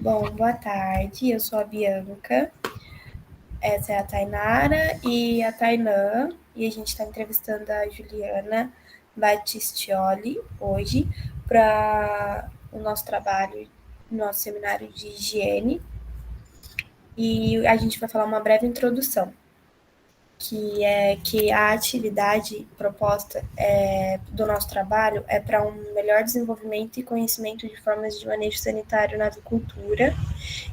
Bom, boa tarde, eu sou a Bianca, essa é a Tainara e a Tainã, e a gente está entrevistando a Juliana Battistioli hoje para o nosso trabalho, nosso seminário de higiene, e a gente vai falar uma breve introdução, que é que a atividade proposta do nosso trabalho é para um melhor desenvolvimento e conhecimento de formas de manejo sanitário na avicultura,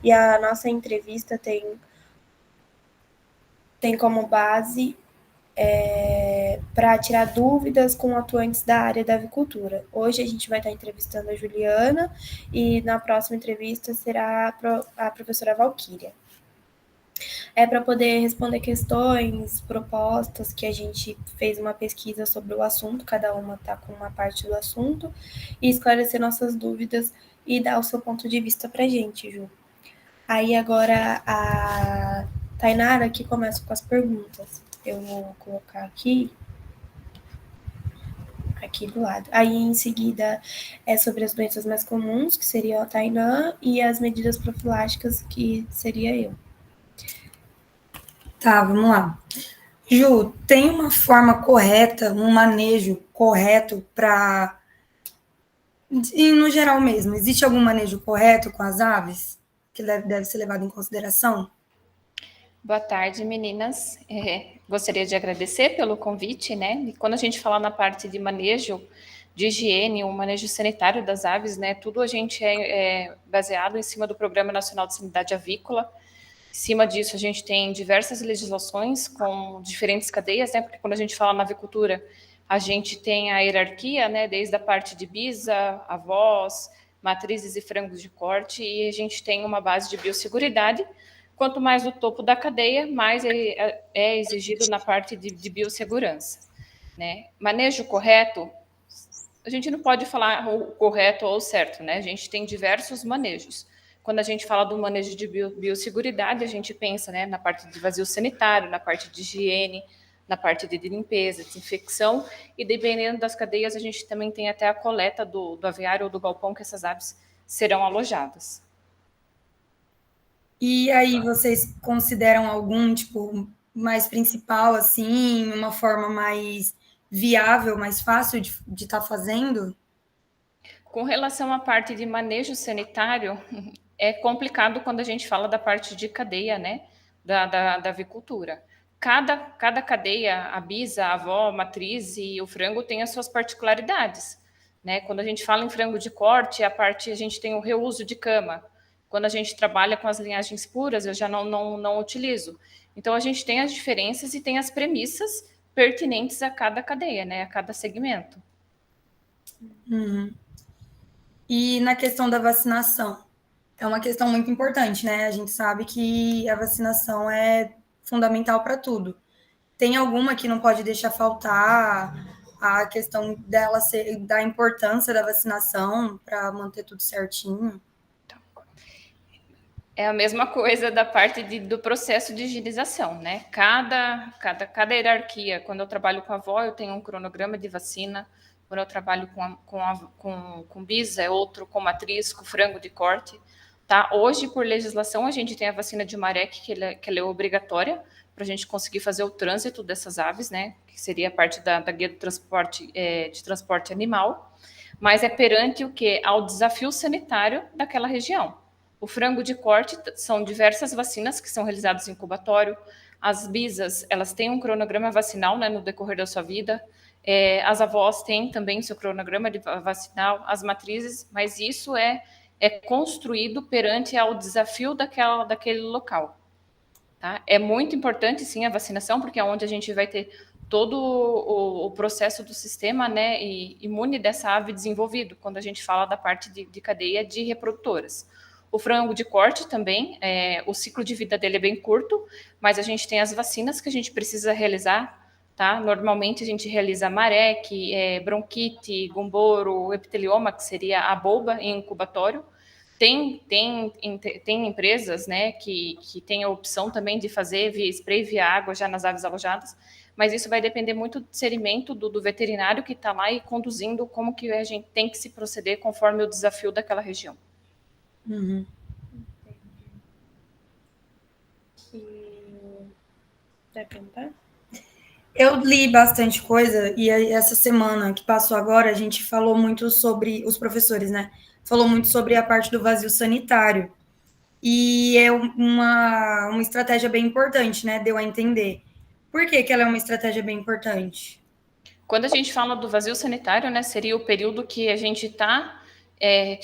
e a nossa entrevista tem como base para tirar dúvidas com atuantes da área da avicultura. Hoje a gente vai estar entrevistando a Juliana e na próxima entrevista será a professora Valquíria. É para poder responder questões, propostas, que a gente fez uma pesquisa sobre o assunto, cada uma está com uma parte do assunto, e esclarecer nossas dúvidas e dar o seu ponto de vista para a gente, Ju. Aí agora a Tainara que começa com as perguntas. Eu vou colocar aqui do lado. Aí em seguida é sobre as doenças mais comuns, que seria a Tainã, e as medidas profiláticas, que seria eu. Tá, vamos lá. Ju, tem uma forma correta, um manejo correto para... E no geral mesmo, existe algum manejo correto com as aves que deve ser levado em consideração? Boa tarde, meninas. Gostaria de agradecer pelo convite, né? E quando a gente fala na parte de manejo de higiene, o manejo sanitário das aves, né? Tudo a gente é baseado em cima do Programa Nacional de Sanidade Avícola. Em cima disso, a gente tem diversas legislações com diferentes cadeias, né? Porque quando a gente fala na avicultura, a gente tem a hierarquia, né? Desde a parte de bisa, avós, matrizes e frangos de corte, e a gente tem uma base de biosseguridade. Quanto mais o topo da cadeia, mais é exigido na parte de biossegurança, né? Manejo correto, a gente não pode falar o correto ou o certo, né? A gente tem diversos manejos. Quando a gente fala do manejo de biosseguridade, a gente pensa, né, na parte de vazio sanitário, na parte de higiene, na parte de limpeza, desinfecção, e dependendo das cadeias, a gente também tem até a coleta do aviário ou do galpão que essas aves serão alojadas. E aí vocês consideram algum, tipo, mais principal, assim, uma forma mais viável, mais fácil de estar fazendo? Com relação à parte de manejo sanitário, é complicado quando a gente fala da parte de cadeia, né, da avicultura. Cada cadeia, a bisa, a avó, a matriz e o frango tem as suas particularidades, né? Quando a gente fala em frango de corte, a gente tem o reuso de cama. Quando a gente trabalha com as linhagens puras, eu já não utilizo. Então, a gente tem as diferenças e tem as premissas pertinentes a cada cadeia, né, a cada segmento. Uhum. E na questão da vacinação, é uma questão muito importante, né? A gente sabe que a vacinação é fundamental para tudo. Tem alguma que não pode deixar faltar? A questão dela ser, da importância da vacinação para manter tudo certinho? É a mesma coisa da parte do processo de higienização, né? Cada hierarquia, quando eu trabalho com a avó, eu tenho um cronograma de vacina. Quando eu trabalho com bisa, é outro, com matriz, com frango de corte. Tá? Hoje, por legislação, a gente tem a vacina de Marek, que ela é obrigatória para a gente conseguir fazer o trânsito dessas aves, né? Que seria a parte da guia do transporte, de transporte animal. Mas é perante o quê? Ao desafio sanitário daquela região. O frango de corte são diversas vacinas que são realizadas em incubatório. As bisas, elas têm um cronograma vacinal, né, no decorrer da sua vida. As avós têm também seu cronograma de vacinal, as matrizes, mas isso é construído perante ao desafio daquele local. Tá? É muito importante, sim, a vacinação, porque é onde a gente vai ter todo o processo do sistema, né, imune dessa ave desenvolvido, quando a gente fala da parte de cadeia de reprodutoras. O frango de corte também, o ciclo de vida dele é bem curto, mas a gente tem as vacinas que a gente precisa realizar, tá? Normalmente a gente realiza marek, bronquite, gumboro, epitelioma, que seria a bulba em incubatório. Tem empresas, né, que têm a opção também de fazer via spray, via água, já nas aves alojadas, mas isso vai depender muito do segmento do veterinário que está lá e conduzindo como que a gente tem que se proceder conforme o desafio daquela região. Uhum. Vai perguntar? Eu li bastante coisa e essa semana que passou agora a gente falou muito sobre os professores, né? Falou muito sobre a parte do vazio sanitário. E é uma estratégia bem importante, né? Deu a entender. Por que que ela é uma estratégia bem importante? Quando a gente fala do vazio sanitário, né, seria o período que a gente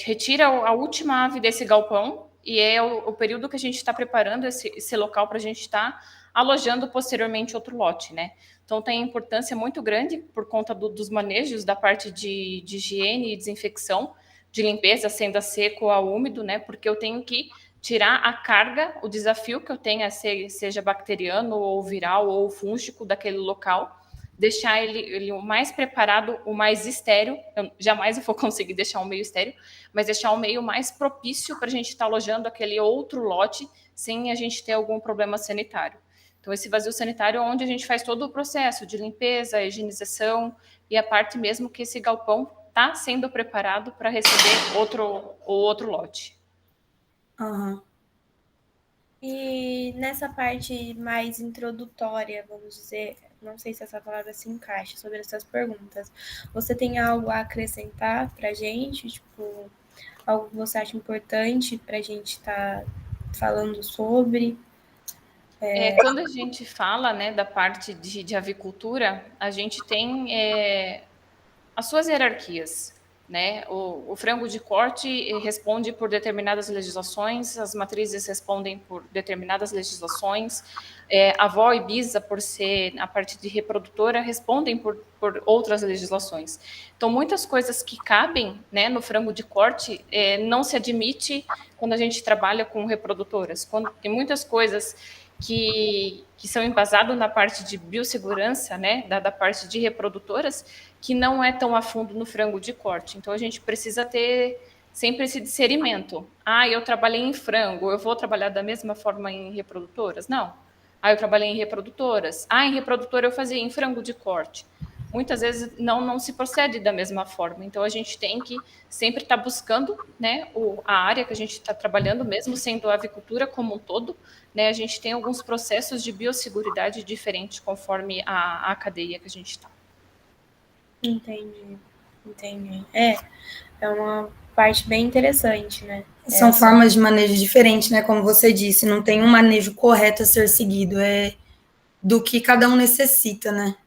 retira a última ave desse galpão e é o período que a gente está preparando esse local para a gente estar alojando posteriormente outro lote, né? Então tem importância muito grande por conta dos manejos da parte de higiene e desinfecção, de limpeza, sendo a seco a úmido, né? Porque eu tenho que tirar a carga, o desafio que eu tenho, seja bacteriano ou viral ou fúngico daquele local, deixar ele o mais preparado, o mais estéreo. Jamais eu vou conseguir deixar um meio estéreo, mas deixar um meio mais propício para a gente estar alojando aquele outro lote sem a gente ter algum problema sanitário. Então, esse vazio sanitário é onde a gente faz todo o processo de limpeza, higienização e a parte mesmo que esse galpão está sendo preparado para receber outro lote. Uhum. E nessa parte mais introdutória, vamos dizer, não sei se essa palavra se encaixa sobre essas perguntas, você tem algo a acrescentar para a gente? Tipo, algo que você acha importante para a gente estar falando sobre? Quando a gente fala, né, da parte de avicultura, a gente tem as suas hierarquias, né? O frango de corte responde por determinadas legislações, as matrizes respondem por determinadas legislações, a avó e bisa, por ser a parte de reprodutora, respondem por outras legislações. Então, muitas coisas que cabem, né, no frango de corte não se admite quando a gente trabalha com reprodutoras. Tem muitas coisas que são embasadas na parte de biossegurança, né, da parte de reprodutoras, que não é tão a fundo no frango de corte. Então, a gente precisa ter sempre esse discernimento. Eu trabalhei em frango, eu vou trabalhar da mesma forma em reprodutoras? Não. Eu trabalhei em reprodutoras. Em reprodutora eu fazia em frango de corte. Muitas vezes não se procede da mesma forma. Então, a gente tem que sempre estar buscando, né, a área que a gente está trabalhando, mesmo sendo a avicultura como um todo, né, a gente tem alguns processos de biosseguridade diferentes conforme a cadeia que a gente está. Entendi. É uma parte bem interessante, né? São formas de manejo diferentes, né? Como você disse, não tem um manejo correto a ser seguido, é do que cada um necessita, né?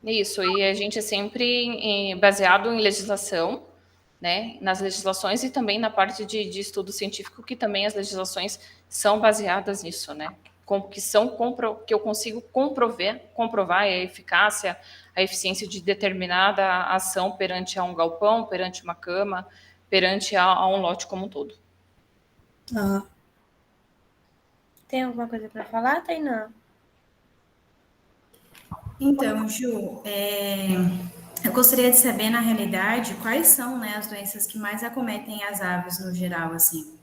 Isso, e a gente é sempre baseado em legislação, né? Nas legislações e também na parte de estudo científico, que também as legislações são baseadas nisso, né? Que eu consigo comprovar a eficácia, a eficiência de determinada ação perante a um galpão, perante uma cama, perante a um lote como um todo. Tem alguma coisa para falar, Tainã? Então, Ju, eu gostaria de saber, na realidade, quais são, né, as doenças que mais acometem as aves no geral, assim.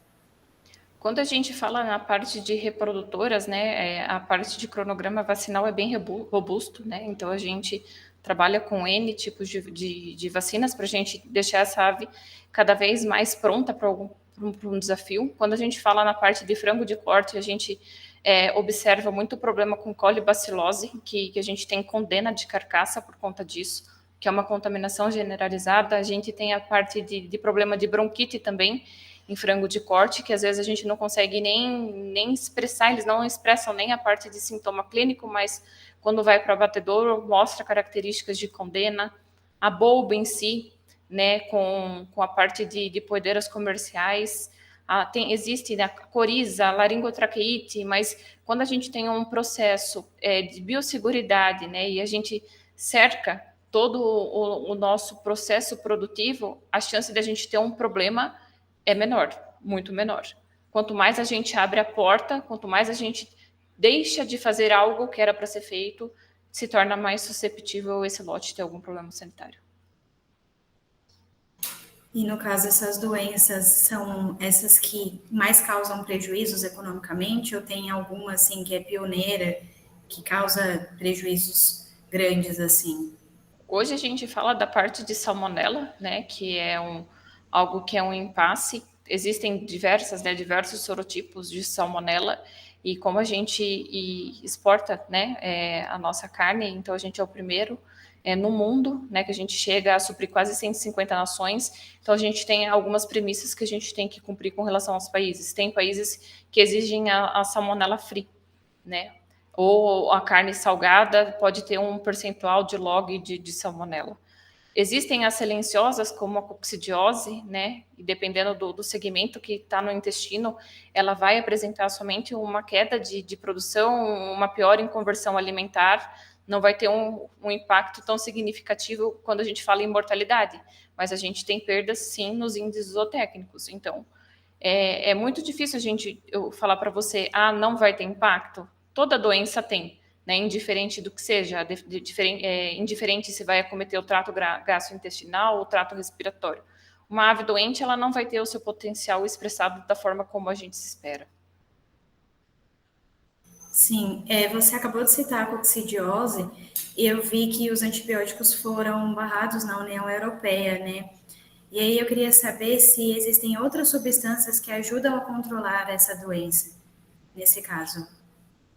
Quando a gente fala na parte de reprodutoras, né, a parte de cronograma vacinal é bem robusto, né? Então a gente trabalha com N tipos de vacinas para a gente deixar essa ave cada vez mais pronta para um desafio. Quando a gente fala na parte de frango de corte, a gente observa muito problema com colibacilose, que a gente tem condena de carcaça por conta disso, que é uma contaminação generalizada. A gente tem a parte de problema de bronquite também, em frango de corte, que às vezes a gente não consegue nem expressar, eles não expressam nem a parte de sintoma clínico, mas quando vai para o abatedouro, mostra características de condena. A bolba em si, né, com a parte de poedeiras comerciais, existe, né, a coriza, a laringotraqueite, mas quando a gente tem um processo de biosseguridade, né, e a gente cerca todo o nosso processo produtivo, a chance de a gente ter um problema é menor, muito menor. Quanto mais a gente abre a porta, quanto mais a gente deixa de fazer algo que era para ser feito, se torna mais susceptível esse lote ter algum problema sanitário. E no caso, essas doenças são essas que mais causam prejuízos economicamente, ou tem alguma, assim, que é pioneira, que causa prejuízos grandes, assim? Hoje a gente fala da parte de salmonela, né, que é algo que é um impasse. Existem diversos sorotipos de salmonela E como a gente exporta, né, a nossa carne, então a gente é o primeiro no mundo, né, que a gente chega a suprir quase 150 nações. Então a gente tem algumas premissas que a gente tem que cumprir com relação aos países. Tem países que exigem a salmonella free, né? Ou a carne salgada pode ter um percentual de log de salmonella. Existem as silenciosas, como a coccidiose, né? E dependendo do segmento que está no intestino, ela vai apresentar somente uma queda de produção, uma piora em conversão alimentar, não vai ter um impacto tão significativo quando a gente fala em mortalidade, mas a gente tem perdas, sim, nos índices zootécnicos. Então, é muito difícil eu falar para você, não vai ter impacto. Toda doença tem, né? Indiferente do que seja, indiferente se vai acometer o trato gastrointestinal ou o trato respiratório. Uma ave doente, ela não vai ter o seu potencial expressado da forma como a gente se espera. Sim, você acabou de citar a coccidiose, e eu vi que os antibióticos foram barrados na União Europeia, né? E aí eu queria saber se existem outras substâncias que ajudam a controlar essa doença, nesse caso.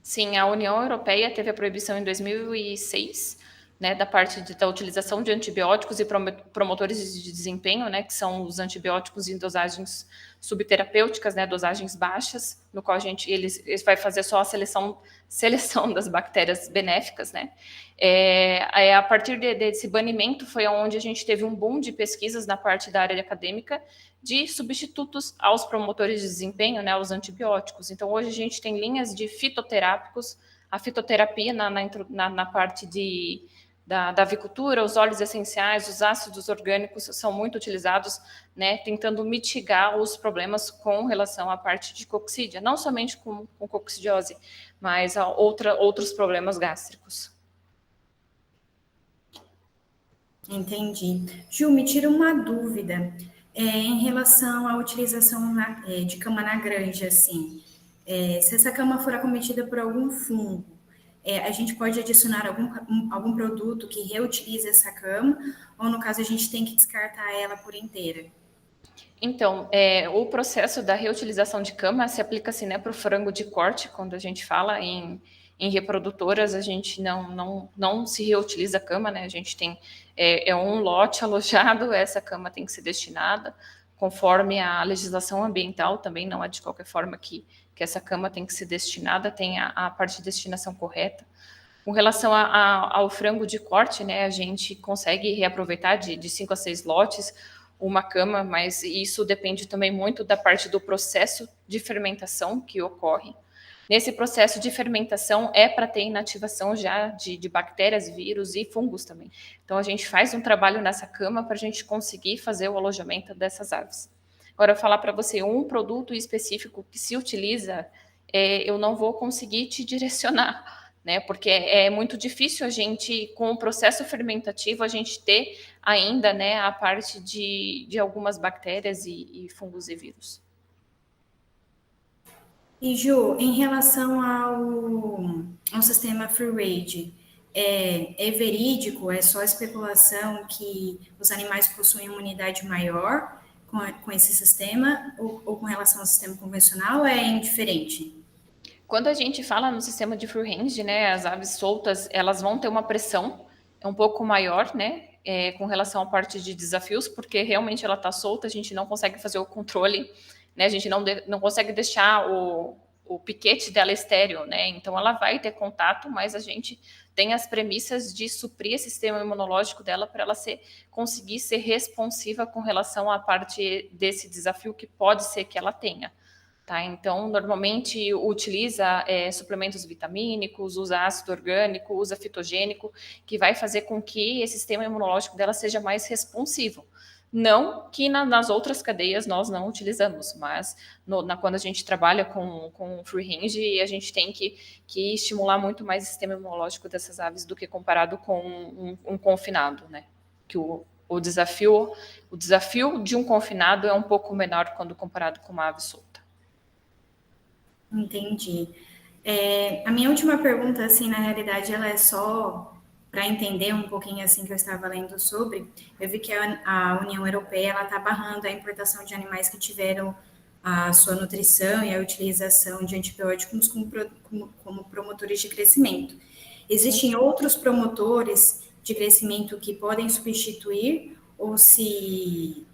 Sim, a União Europeia teve a proibição em 2006, né, da utilização de antibióticos e promotores de desempenho, né, que são os antibióticos em dosagens subterapêuticas, né, dosagens baixas, no qual eles vai fazer só a seleção das bactérias benéficas, né. A partir desse banimento foi onde a gente teve um boom de pesquisas na parte da área acadêmica de substitutos aos promotores de desempenho, né, aos antibióticos. Então, hoje a gente tem linhas de fitoterápicos, a fitoterapia na parte da avicultura, os óleos essenciais, os ácidos orgânicos são muito utilizados, né, tentando mitigar os problemas com relação à parte de coccídia, não somente com coccidiose, mas a outros problemas gástricos. Entendi. Ju, me tira uma dúvida. Em relação à utilização de cama na granja, assim, se essa cama for acometida por algum fungo, a gente pode adicionar algum produto que reutilize essa cama, ou no caso a gente tem que descartar ela por inteira? Então, o processo da reutilização de cama se aplica assim, né, para o frango de corte. Quando a gente fala em reprodutoras, a gente não se reutiliza a cama, né? A gente tem um lote alojado, essa cama tem que ser destinada conforme a legislação ambiental, também não é de qualquer forma que essa cama tem que ser destinada, tem a parte de destinação correta. Com relação ao frango de corte, né, a gente consegue reaproveitar de 5 a 6 lotes uma cama, mas isso depende também muito da parte do processo de fermentação que ocorre. Nesse processo de fermentação é para ter inativação já de bactérias, vírus e fungos também. Então a gente faz um trabalho nessa cama para a gente conseguir fazer o alojamento dessas aves. Agora, eu falar para você um produto específico que se utiliza, eu não vou conseguir te direcionar, né? Porque é muito difícil a gente, com o processo fermentativo, a gente ter ainda, né, a parte de algumas bactérias e fungos e vírus. E, Ju, em relação ao sistema free range, é verídico, é só especulação que os animais possuem imunidade maior com esse sistema, ou com relação ao sistema convencional, é indiferente? Quando a gente fala no sistema de free range, né, as aves soltas, elas vão ter uma pressão um pouco maior, né, com relação à parte de desafios, porque realmente ela está solta, a gente não consegue fazer o controle, né, a gente não consegue deixar o piquete dela estéreo, né, então ela vai ter contato, mas a gente tem as premissas de suprir esse sistema imunológico dela para ela conseguir ser responsiva com relação à parte desse desafio que pode ser que ela tenha. Tá, então, normalmente utiliza suplementos vitamínicos, usa ácido orgânico, usa fitogênico, que vai fazer com que esse sistema imunológico dela seja mais responsivo. Não que nas outras cadeias nós não utilizamos, mas quando a gente trabalha com free range, a gente tem que estimular muito mais o sistema imunológico dessas aves do que comparado com um confinado, né? Que o desafio de um confinado é um pouco menor quando comparado com uma ave solta. Entendi. A minha última pergunta, assim, na realidade, ela é só para entender um pouquinho, assim, que eu estava lendo sobre. Eu vi que a União Europeia, ela está barrando a importação de animais que tiveram a sua nutrição e a utilização de antibióticos como promotores de crescimento. Existem outros promotores de crescimento que podem substituir, ou se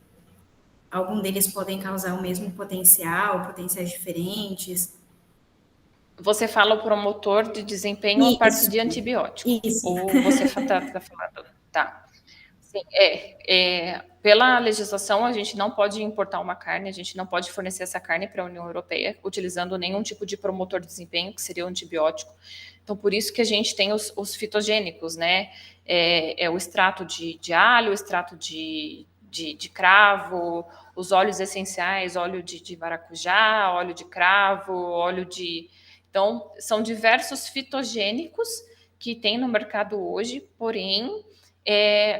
algum deles podem causar o mesmo potencial, potenciais diferentes? Você fala o promotor de desempenho a partir de antibiótico? Isso. Ou você está falando? Tá. Sim, pela legislação, a gente não pode importar uma carne, a gente não pode fornecer essa carne para a União Europeia utilizando nenhum tipo de promotor de desempenho, que seria o antibiótico. Então, por isso que a gente tem os fitogênicos, né? O extrato de alho, o extrato de cravo, os óleos essenciais, óleo de maracujá, óleo de cravo, óleo de... Então, são diversos fitogênicos que tem no mercado hoje, porém,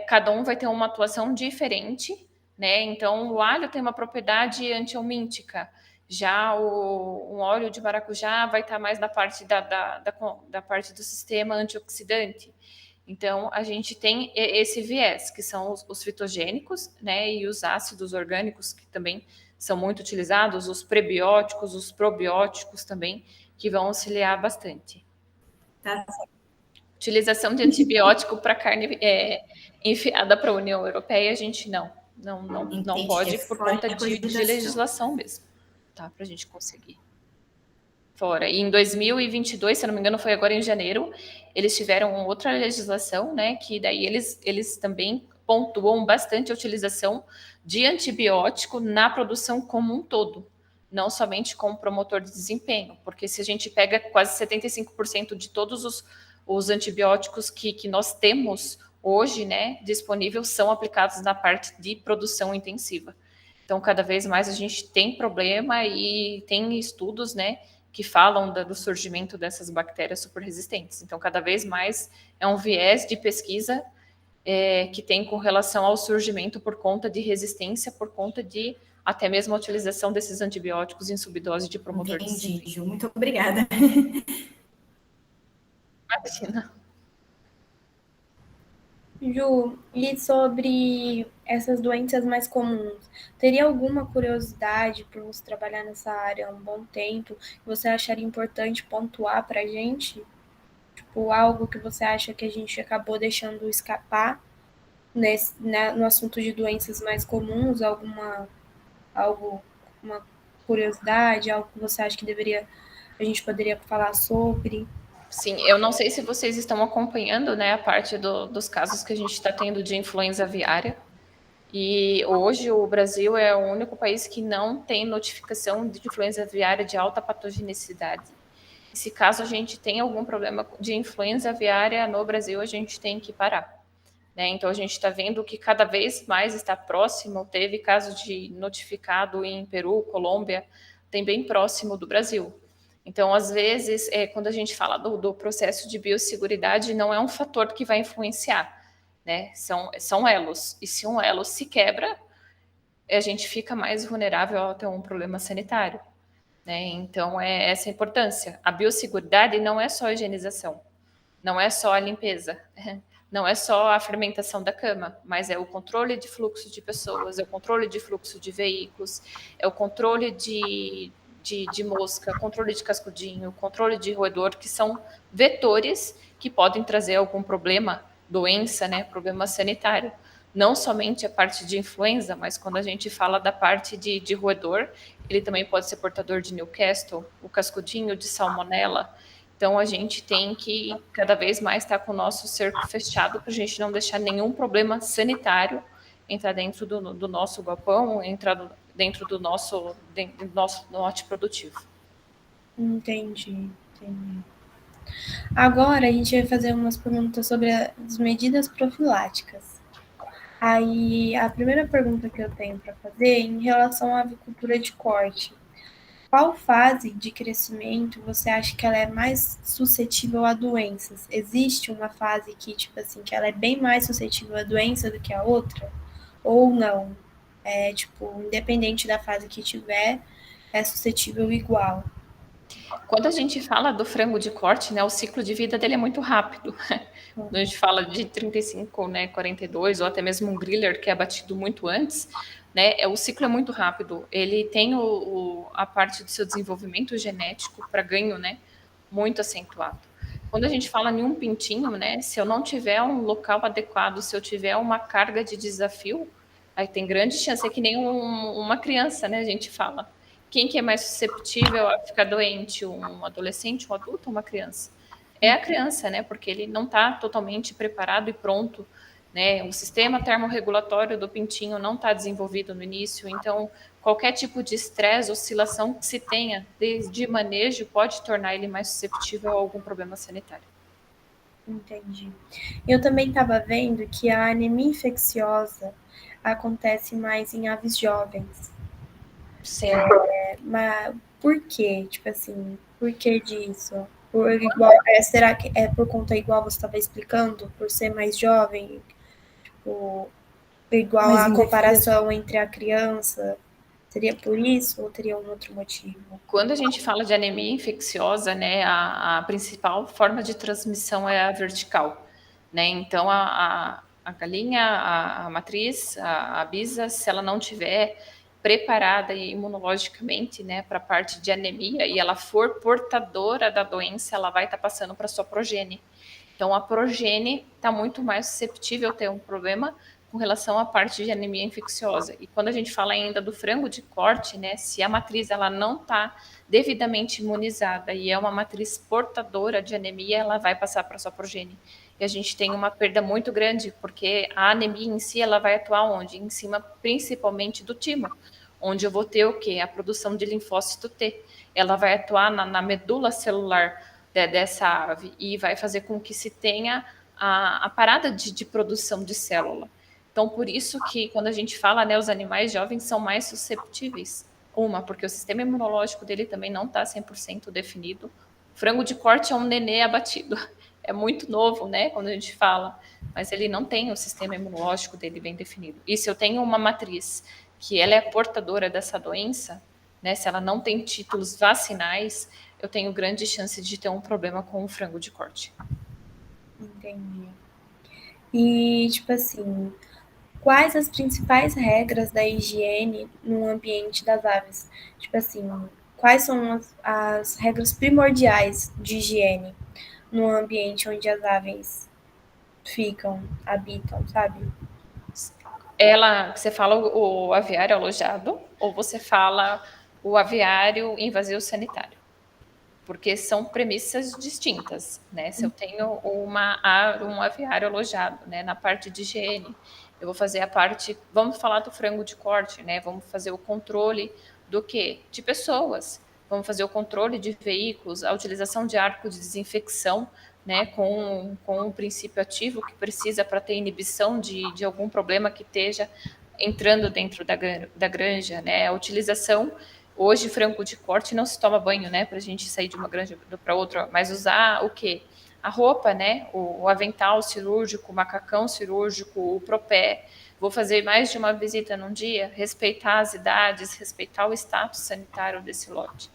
cada um vai ter uma atuação diferente, né? Então, o alho tem uma propriedade antihelmíntica, já um óleo de maracujá vai estar mais na parte da parte do sistema antioxidante. Então, a gente tem esse viés, que são os fitogênicos, né? E os ácidos orgânicos, que também são muito utilizados, os prebióticos, os probióticos também, que vão auxiliar bastante. Tá. Utilização de antibiótico para carne enfiada para a União Europeia, a gente não pode, por conta de legislação mesmo, tá? Para a gente conseguir. Fora. E em 2022, se eu não me engano, foi agora em janeiro, eles tiveram outra legislação, né? Que daí eles também pontuam bastante a utilização de antibiótico na produção como um todo, não somente como promotor de desempenho, porque se a gente pega quase 75% de todos os antibióticos que nós temos hoje, né, disponíveis, são aplicados na parte de produção intensiva. Então, cada vez mais a gente tem problema e tem estudos, né, que falam do surgimento dessas bactérias super resistentes. Então, cada vez mais é um viés de pesquisa que tem com relação ao surgimento por conta de resistência, por conta de até mesmo a utilização desses antibióticos em subdose de promotor de desempenho. Ju, muito obrigada. Imagina. Ju, e sobre essas doenças mais comuns, teria alguma curiosidade por você trabalhar nessa área há um bom tempo que você acharia importante pontuar para a gente? Tipo, algo que você acha que a gente acabou deixando escapar no assunto de doenças mais comuns, uma curiosidade, algo que você acha que a gente poderia falar sobre? Sim, eu não sei se vocês estão acompanhando, né, a parte dos casos que a gente está tendo de influenza aviária. E hoje o Brasil é o único país que não tem notificação de influenza aviária de alta patogenicidade. E se caso a gente tem algum problema de influenza aviária no Brasil, a gente tem que parar, né? Então, a gente está vendo que cada vez mais está próximo, teve caso de notificado em Peru, Colômbia, tem bem próximo do Brasil. Então, às vezes, quando a gente fala do processo de biosseguridade, não é um fator que vai influenciar, né? São elos. E se um elo se quebra, a gente fica mais vulnerável a ter um problema sanitário, né? Então, é essa a importância. A biosseguridade não é só a higienização, não é só a limpeza, não é só a fermentação da cama, mas é o controle de fluxo de pessoas, é o controle de fluxo de veículos, é o controle de mosca, controle de cascudinho, controle de roedor, que são vetores que podem trazer algum problema, doença, né, problema sanitário. Não somente a parte de influenza, mas quando a gente fala da parte de roedor, ele também pode ser portador de Newcastle, o cascudinho de salmonela. Então, a gente tem que cada vez mais estar com o nosso cerco fechado para a gente não deixar nenhum problema sanitário entrar dentro do nosso galpão, entrar dentro do nosso lote produtivo. Entendi. Agora, a gente vai fazer umas perguntas sobre as medidas profiláticas. Aí, a primeira pergunta que eu tenho para fazer é em relação à avicultura de corte. Qual fase de crescimento você acha que ela é mais suscetível a doenças? Existe uma fase que, tipo assim, que ela é bem mais suscetível a doença do que a outra? Ou não? Independente da fase que tiver, é suscetível igual. Quando a gente fala do frango de corte, né, o ciclo de vida dele é muito rápido. Quando a gente fala de 35, né, 42, ou até mesmo um griller que é abatido muito antes, né, o ciclo é muito rápido. Ele tem a parte do seu desenvolvimento genético para ganho, né, muito acentuado. Quando a gente fala em um pintinho, né, se eu não tiver um local adequado, se eu tiver uma carga de desafio, aí tem grande chance, é que nem uma criança, né, a gente fala. Quem que é mais susceptível a ficar doente, um adolescente, um adulto ou uma criança? É a criança, né, porque ele não está totalmente preparado e pronto, né, o sistema termorregulatório do pintinho não está desenvolvido no início, então qualquer tipo de estresse, oscilação que se tenha desde manejo pode tornar ele mais susceptível a algum problema sanitário. Entendi. Eu também estava vendo que a anemia infecciosa acontece mais em aves jovens. Sim. Mas por quê? Tipo assim, por que disso? Será que é por conta, igual você estava explicando, por ser mais jovem? Tipo, igual Mais a indefesa. comparação entre a criança? Seria por isso ou teria um outro motivo? Quando a gente fala de anemia infecciosa, né, a principal forma de transmissão é a vertical, né? Então a galinha, a matriz, a bisa, se ela não tiver preparada imunologicamente, né, para a parte de anemia e ela for portadora da doença, ela vai estar passando para sua progenie. Então a progenie está muito mais susceptível a ter um problema com relação à parte de anemia infecciosa. E quando a gente fala ainda do frango de corte, né, se a matriz ela não está devidamente imunizada e é uma matriz portadora de anemia, ela vai passar para sua progenie. E a gente tem uma perda muito grande, porque a anemia em si ela vai atuar onde? Em cima principalmente do timo, onde eu vou ter o quê? A produção de linfócito T. Ela vai atuar na medula celular dessa ave e vai fazer com que se tenha a parada de produção de célula. Então, por isso que quando a gente fala, né, os animais jovens são mais susceptíveis. Porque o sistema imunológico dele também não está 100% definido. Frango de corte é um nenê abatido. É muito novo, né, quando a gente fala. Mas ele não tem o sistema imunológico dele bem definido. E se eu tenho uma matriz que ela é portadora dessa doença, né, se ela não tem títulos vacinais, eu tenho grande chance de ter um problema com o frango de corte. Entendi. E, tipo assim, quais as principais regras da higiene no ambiente das aves? Tipo assim, quais são as regras primordiais de higiene no ambiente onde as aves habitam, sabe? Você fala o aviário alojado ou você fala o aviário invasivo sanitário? Porque são premissas distintas, né? Se eu tenho um aviário alojado, né, na parte de higiene, eu vou fazer a parte, vamos falar do frango de corte, né? Vamos fazer o controle do quê? De pessoas. Vamos fazer o controle de veículos, a utilização de arco de desinfecção, né, com um princípio ativo que precisa para ter inibição de algum problema que esteja entrando dentro da granja, né? A utilização. Hoje, frango de corte não se toma banho, né? Para a gente sair de uma granja para outra, mas usar o quê? A roupa, né? O avental cirúrgico, o macacão cirúrgico, o propé. Vou fazer mais de uma visita num dia, respeitar as idades, respeitar o status sanitário desse lote.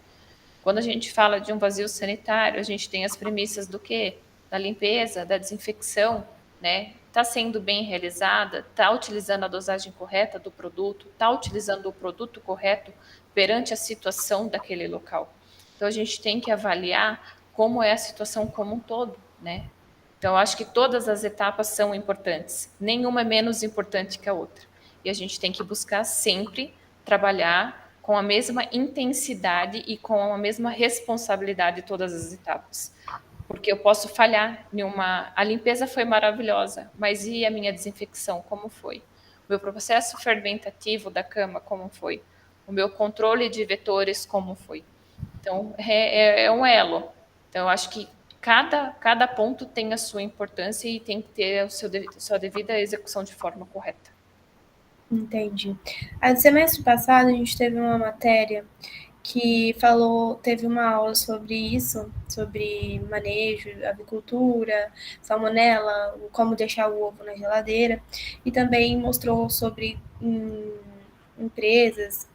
Quando a gente fala de um vazio sanitário, a gente tem as premissas do quê? Da limpeza, da desinfecção, né? Está sendo bem realizada, está utilizando a dosagem correta do produto, está utilizando o produto correto perante a situação daquele local. Então, a gente tem que avaliar como é a situação como um todo, né? Então, eu acho que todas as etapas são importantes, nenhuma é menos importante que a outra. E a gente tem que buscar sempre trabalhar com a mesma intensidade e com a mesma responsabilidade em todas as etapas. Porque eu posso falhar em uma... A limpeza foi maravilhosa, mas e a minha desinfecção, como foi? O meu processo fermentativo da cama, como foi? O meu controle de vetores, como foi? Então, é um elo. Então, eu acho que cada ponto tem a sua importância e tem que ter a sua devida execução de forma correta. Entendi. No semestre passado, a gente teve uma matéria que teve uma aula sobre isso, sobre manejo, avicultura, salmonela, como deixar o ovo na geladeira, e também mostrou sobre empresas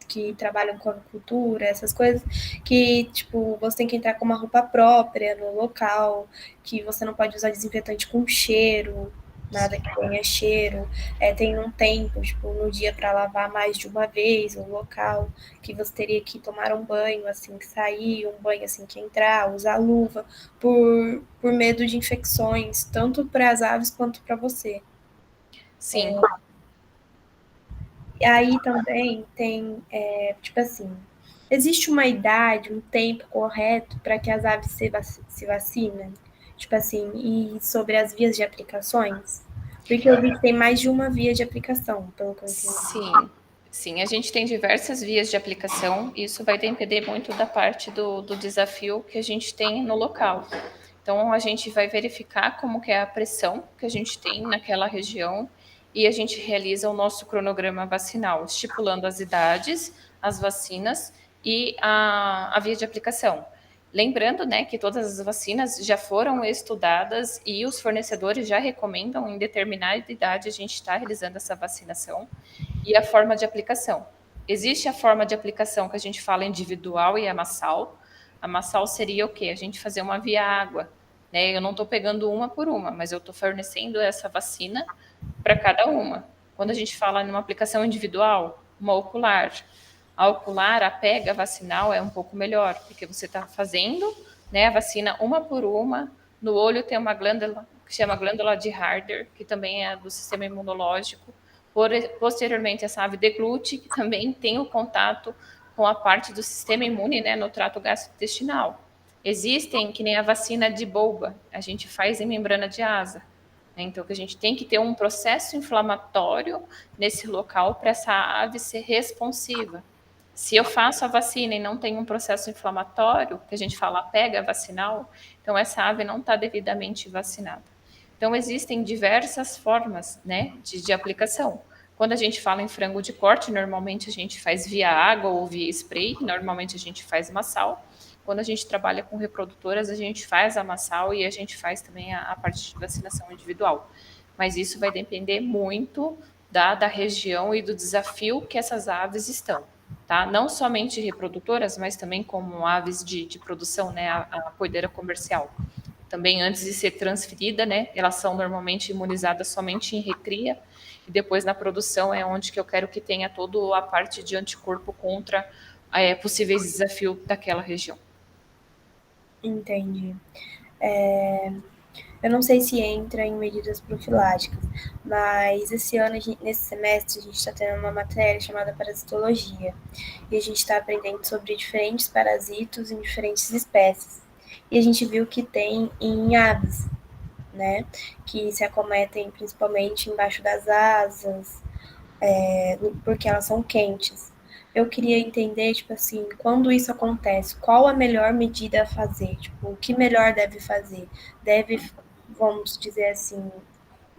que trabalham com avicultura, essas coisas, que, tipo, você tem que entrar com uma roupa própria no local, que você não pode usar desinfetante com cheiro, nada que tenha cheiro, tem um tempo, tipo, no dia para lavar mais de uma vez o local, que você teria que tomar um banho assim que sair, um banho assim que entrar, usar luva, por medo de infecções, tanto para as aves quanto para você. Sim. E aí também tem, tipo assim, existe uma idade, um tempo correto para que as aves se vacinem? Tipo assim, e sobre as vias de aplicações? Porque eu vi que tem mais de uma via de aplicação, pelo que eu entendi. Sim, a gente tem diversas vias de aplicação, e isso vai depender muito da parte do desafio que a gente tem no local. Então, a gente vai verificar como que é a pressão que a gente tem naquela região e a gente realiza o nosso cronograma vacinal, estipulando as idades, as vacinas e a via de aplicação. Lembrando, né, que todas as vacinas já foram estudadas e os fornecedores já recomendam em determinada idade a gente estar realizando essa vacinação. E a forma de aplicação. Existe a forma de aplicação que a gente fala individual e amassal. Amassal seria o quê? A gente fazer uma via água. Né? Eu não estou pegando uma por uma, mas eu estou fornecendo essa vacina para cada uma. Quando a gente fala numa aplicação individual, uma ocular. A ocular, a pega vacinal é um pouco melhor, porque você está fazendo, né, a vacina uma por uma. No olho tem uma glândula que chama glândula de Harder, que também é do sistema imunológico. Posteriormente, essa ave deglute, que também tem o contato com a parte do sistema imune, né, no trato gastrointestinal. Existem, que nem a vacina de Bulba, a gente faz em membrana de asa. Então, que a gente tem que ter um processo inflamatório nesse local para essa ave ser responsiva. Se eu faço a vacina e não tem um processo inflamatório, que a gente fala pega vacinal, então essa ave não está devidamente vacinada. Então, existem diversas formas, né, de aplicação. Quando a gente fala em frango de corte, normalmente a gente faz via água ou via spray, normalmente a gente faz massal. Quando a gente trabalha com reprodutoras, a gente faz a massal e a gente faz também a parte de vacinação individual. Mas isso vai depender muito da região e do desafio que essas aves estão. Tá? Não somente reprodutoras, mas também como aves de produção, né, a poedeira comercial. Também antes de ser transferida, né, elas são normalmente imunizadas somente em recria, e depois na produção é onde que eu quero que tenha toda a parte de anticorpo contra possíveis desafios daquela região. Entendi. Eu não sei se entra em medidas profiláticas, mas esse ano, nesse semestre, a gente está tendo uma matéria chamada parasitologia. E a gente está aprendendo sobre diferentes parasitos em diferentes espécies. E a gente viu que tem em aves, né? Que se acometem principalmente embaixo das asas, porque elas são quentes. Eu queria entender, tipo assim, quando isso acontece, qual a melhor medida a fazer? Tipo, o que melhor deve fazer? Deve, vamos dizer assim,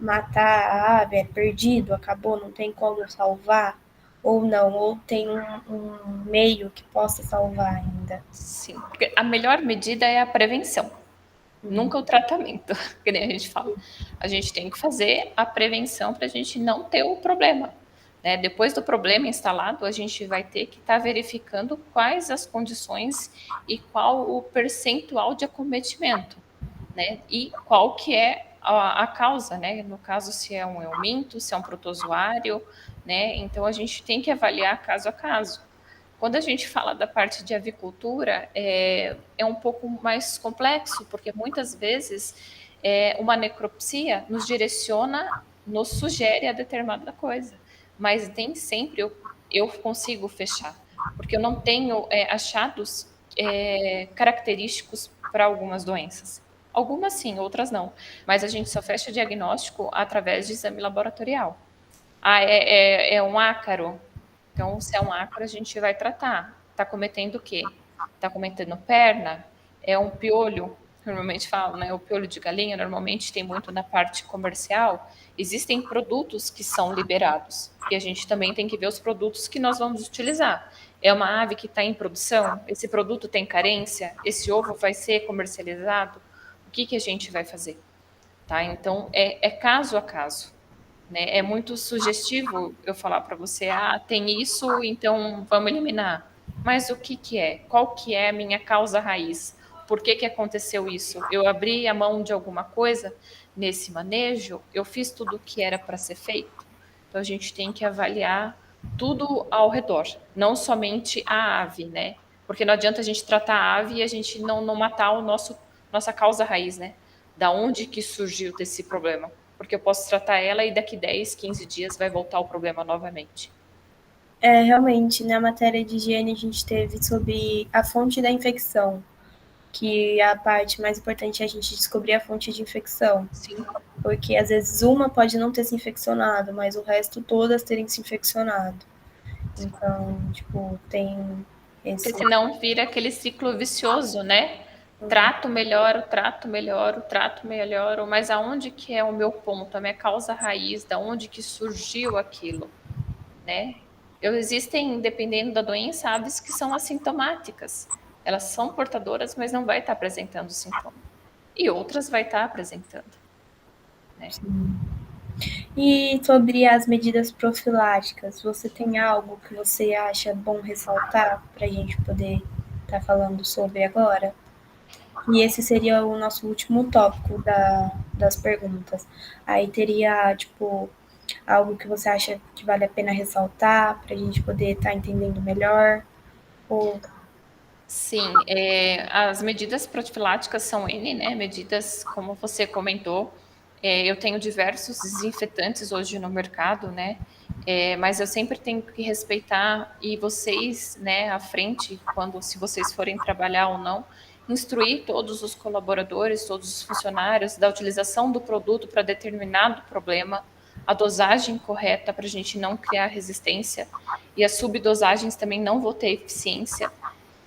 matar a ave, é perdido, acabou, não tem como salvar? Ou não? Ou tem um meio que possa salvar ainda? Sim, porque a melhor medida é a prevenção, nunca o tratamento, que nem a gente fala. A gente tem que fazer a prevenção para a gente não ter o problema. Né? Depois do problema instalado, a gente vai ter que estar verificando quais as condições e qual o percentual de acometimento, né? E qual que é a causa, né? No caso, se é um euminto, se é um protozoário, né? Então, a gente tem que avaliar caso a caso. Quando a gente fala da parte de avicultura, é um pouco mais complexo, porque muitas vezes uma necropsia nos direciona, nos sugere a determinada coisa, mas nem sempre eu consigo fechar, porque eu não tenho achados característicos para algumas doenças. Algumas sim, outras não, mas a gente só fecha diagnóstico através de exame laboratorial. Ah, é um ácaro? Então, se é um ácaro, a gente vai tratar. Está cometendo o quê? Está cometendo perna? É um piolho? Normalmente falam, né? O piolho de galinha, normalmente tem muito na parte comercial. Existem produtos que são liberados. E a gente também tem que ver os produtos que nós vamos utilizar. É uma ave que está em produção? Esse produto tem carência? Esse ovo vai ser comercializado? O que a gente vai fazer? Tá? Então, é caso a caso. Né? É muito sugestivo eu falar para você, tem isso, então vamos eliminar. Mas o que é? Qual que é a minha causa raiz? Por que aconteceu isso? Eu abri a mão de alguma coisa? nesse manejo, eu fiz tudo o que era para ser feito. Então, a gente tem que avaliar tudo ao redor, não somente a ave, né? Porque não adianta a gente tratar a ave e a gente não matar nossa causa raiz, né? Da onde que surgiu desse problema. Porque eu posso tratar ela e daqui 10, 15 dias vai voltar o problema novamente. Realmente, na matéria de higiene a gente teve sobre a fonte da infecção, que a parte mais importante é a gente descobrir a fonte de infecção. Sim. Porque às vezes uma pode não ter se infeccionado, mas o resto todas terem se infeccionado. Então, tipo, tem esse... Porque senão vira aquele ciclo vicioso, né? Trato, melhoro, trato, melhoro, trato, melhoro, mas aonde que é o meu ponto, a minha causa raiz, da onde que surgiu aquilo, né? Existem, dependendo da doença, aves que são assintomáticas. Elas são portadoras, mas não vai estar apresentando sintoma. E outras vai estar apresentando, né? E sobre as medidas profiláticas, você tem algo que você acha bom ressaltar para a gente poder estar falando sobre agora? E esse seria o nosso último tópico das perguntas. Aí teria, tipo, algo que você acha que vale a pena ressaltar para a gente poder estar entendendo melhor? Ou... Sim, as medidas profiláticas são N, né? Medidas, como você comentou, eu tenho diversos desinfetantes hoje no mercado, né? Mas eu sempre tenho que respeitar, e vocês, né, à frente, se vocês forem trabalhar ou não, instruir todos os colaboradores, todos os funcionários da utilização do produto para determinado problema, a dosagem correta para a gente não criar resistência, e as subdosagens também não vão ter eficiência.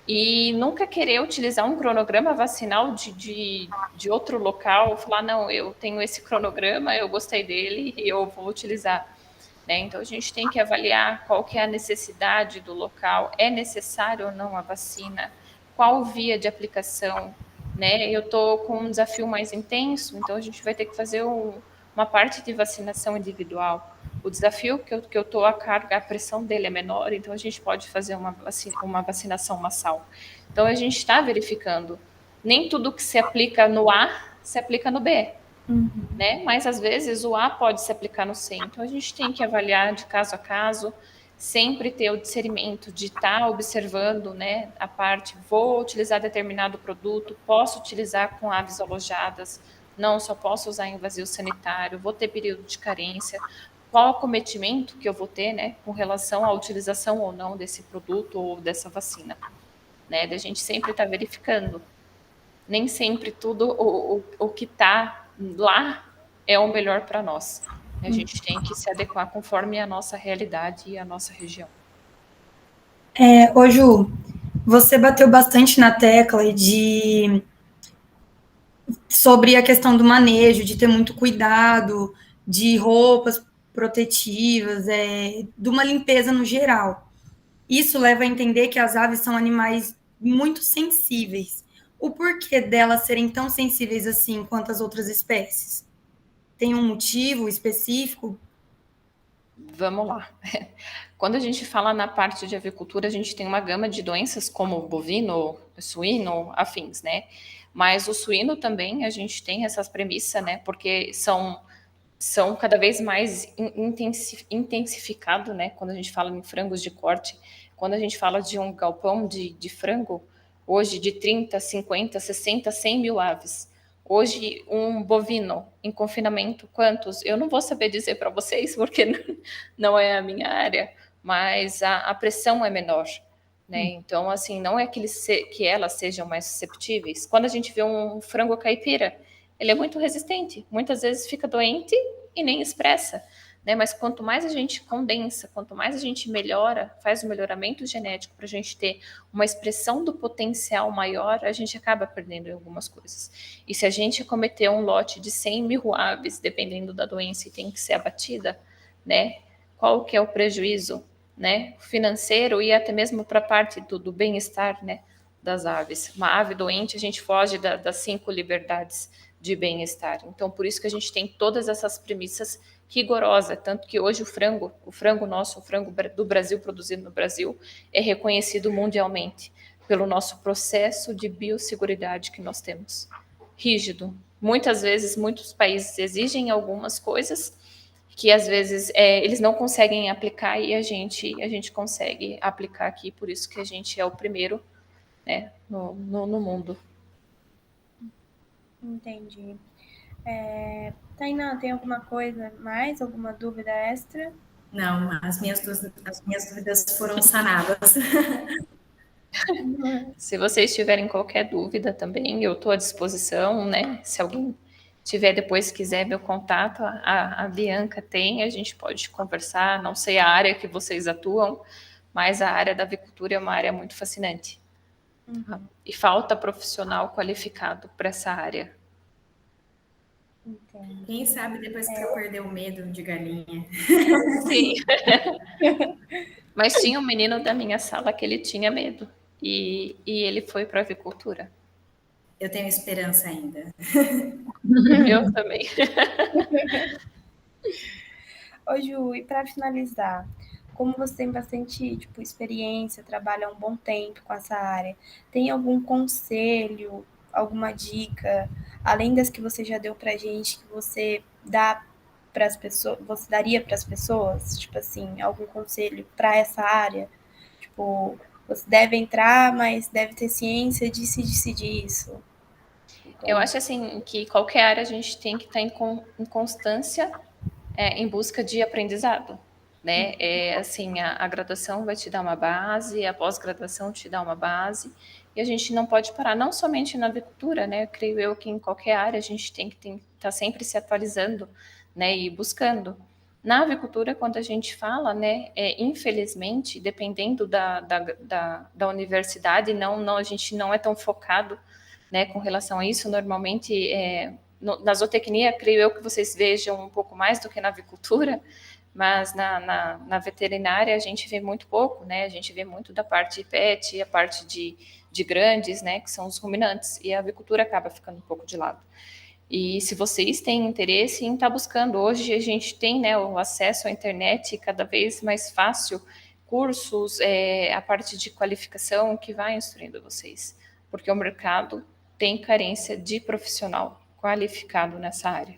E nunca querer utilizar um cronograma vacinal de outro local, falar, não, eu tenho esse cronograma, eu gostei dele e eu vou utilizar. Né? Então, a gente tem que avaliar qual que é a necessidade do local, é necessário ou não a vacina, qual via de aplicação. Né? Eu estou com um desafio mais intenso, então a gente vai ter que fazer uma parte de vacinação individual. O desafio que eu estou a carga, a pressão dele é menor, então a gente pode fazer uma vacinação massal. Então a gente está verificando. Nem tudo que se aplica no A se aplica no B. Né? Mas às vezes o A pode se aplicar no C. Então a gente tem que avaliar de caso a caso, sempre ter o discernimento de estar observando, né, a parte, vou utilizar determinado produto, posso utilizar com aves alojadas, não só posso usar em vazio sanitário, vou ter período de carência, qual acometimento que eu vou ter, né, com relação à utilização ou não desse produto ou dessa vacina, né, da gente sempre estar verificando. Nem sempre tudo o que está lá é o melhor para nós. A gente tem que se adequar conforme a nossa realidade e a nossa região. Ô Ju, você bateu bastante na tecla sobre a questão do manejo, de ter muito cuidado, de roupas protetivas, de uma limpeza no geral. Isso leva a entender que as aves são animais muito sensíveis. O porquê delas serem tão sensíveis assim quanto as outras espécies? Tem um motivo específico? Vamos lá. Quando a gente fala na parte de avicultura, a gente tem uma gama de doenças como bovino, suíno, afins, né? Mas o suíno também, a gente tem essas premissas, né? Porque são cada vez mais intensificado, né? Quando a gente fala em frangos de corte, quando a gente fala de um galpão de frango, hoje de 30, 50, 60, 100 mil aves. Hoje, um bovino em confinamento, quantos? Eu não vou saber dizer para vocês, porque não é a minha área, mas a pressão é menor. Né? Então, assim, não é que elas sejam mais susceptíveis. Quando a gente vê um frango caipira, ele é muito resistente. Muitas vezes fica doente e nem expressa. Né? Mas quanto mais a gente condensa, quanto mais a gente melhora, faz o melhoramento genético para a gente ter uma expressão do potencial maior, a gente acaba perdendo em algumas coisas. E se a gente cometer um lote de 100 mil aves, dependendo da doença, e tem que ser abatida, né? Qual que é o prejuízo, né? Financeiro e até mesmo para a parte do bem-estar, né? Das aves. Uma ave doente, a gente foge das 5 liberdades de bem-estar. Então, por isso que a gente tem todas essas premissas rigorosas, tanto que hoje o frango nosso, o frango do Brasil, produzido no Brasil, é reconhecido mundialmente pelo nosso processo de biosseguridade que nós temos. Rígido, muitas vezes, muitos países exigem algumas coisas que às vezes eles não conseguem aplicar e a gente consegue aplicar aqui, por isso que a gente é o primeiro, né, no mundo. Entendi. Tainá, tem alguma coisa mais? Alguma dúvida extra? Não, as minhas dúvidas foram sanadas. Se vocês tiverem qualquer dúvida também, eu estou à disposição, né? Se alguém tiver depois quiser meu contato, a Bianca tem, a gente pode conversar. Não sei a área que vocês atuam, mas a área da avicultura é uma área muito fascinante. E falta profissional qualificado para essa área. Entendi. Quem sabe depois que eu perder o medo de galinha. Sim. Mas tinha um menino da minha sala que ele tinha medo. E ele foi para a avicultura. Eu tenho esperança ainda. Eu também. Ô, Ju, e para finalizar, como você tem bastante experiência, trabalha há um bom tempo com essa área, tem algum conselho, alguma dica, além das que você já deu para a gente, que você dá para as pessoas, você daria para as pessoas, tipo assim, algum conselho para essa área? Tipo, você deve entrar, mas deve ter ciência disso e disso e disso. Eu acho assim que qualquer área a gente tem que estar em constância em busca de aprendizado, né? Assim, a graduação vai te dar uma base, a pós-graduação te dá uma base, e a gente não pode parar, não somente na avicultura, né? Eu creio eu que em qualquer área a gente tem que estar sempre se atualizando, né? E buscando. Na avicultura, quando a gente fala, né, infelizmente, dependendo da universidade, a gente não é tão focado, né, com relação a isso. Normalmente, na zootecnia, creio eu que vocês vejam um pouco mais do que na avicultura, mas na veterinária a gente vê muito pouco, né? A gente vê muito da parte pet e a parte de grandes, né, que são os ruminantes, e a avicultura acaba ficando um pouco de lado. E se vocês têm interesse em estar buscando, hoje a gente tem, né, o acesso à internet cada vez mais fácil, cursos, a parte de qualificação que vai instruindo vocês, porque o mercado tem carência de profissional qualificado nessa área.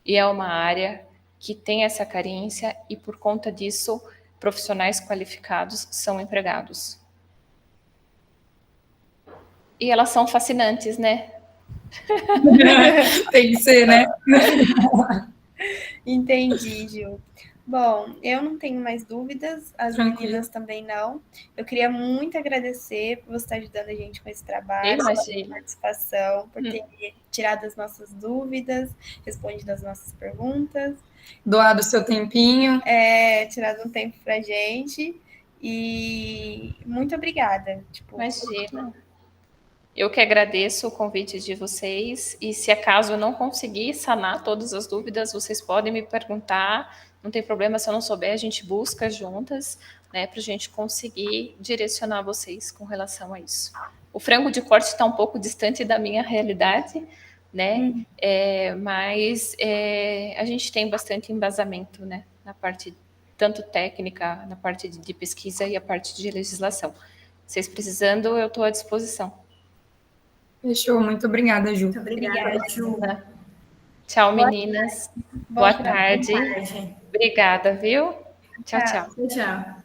E é uma área que tem essa carência e, por conta disso, profissionais qualificados são empregados. E elas são fascinantes, né? Tem que ser, né? Entendi, Gil. Bom, eu não tenho mais dúvidas, as meninas também não. Eu queria muito agradecer por você estar ajudando a gente com esse trabalho, pela participação, por ter tirado as nossas dúvidas, respondido as nossas perguntas. Doado o seu tempinho. Tirado um tempo pra gente. E muito obrigada. Imagina. Eu que agradeço o convite de vocês, e se acaso eu não conseguir sanar todas as dúvidas, vocês podem me perguntar, não tem problema, se eu não souber, a gente busca juntas, né, para a gente conseguir direcionar vocês com relação a isso. O frango de corte está um pouco distante da minha realidade, né, mas a gente tem bastante embasamento, né, na parte tanto técnica, na parte de pesquisa e a parte de legislação. Vocês precisando, eu estou à disposição. Fechou, muito obrigada, Ju. Muito obrigada, Ju. Tchau, meninas. Boa tarde. Boa tarde. Obrigada, viu? Tchau, tchau. Tchau.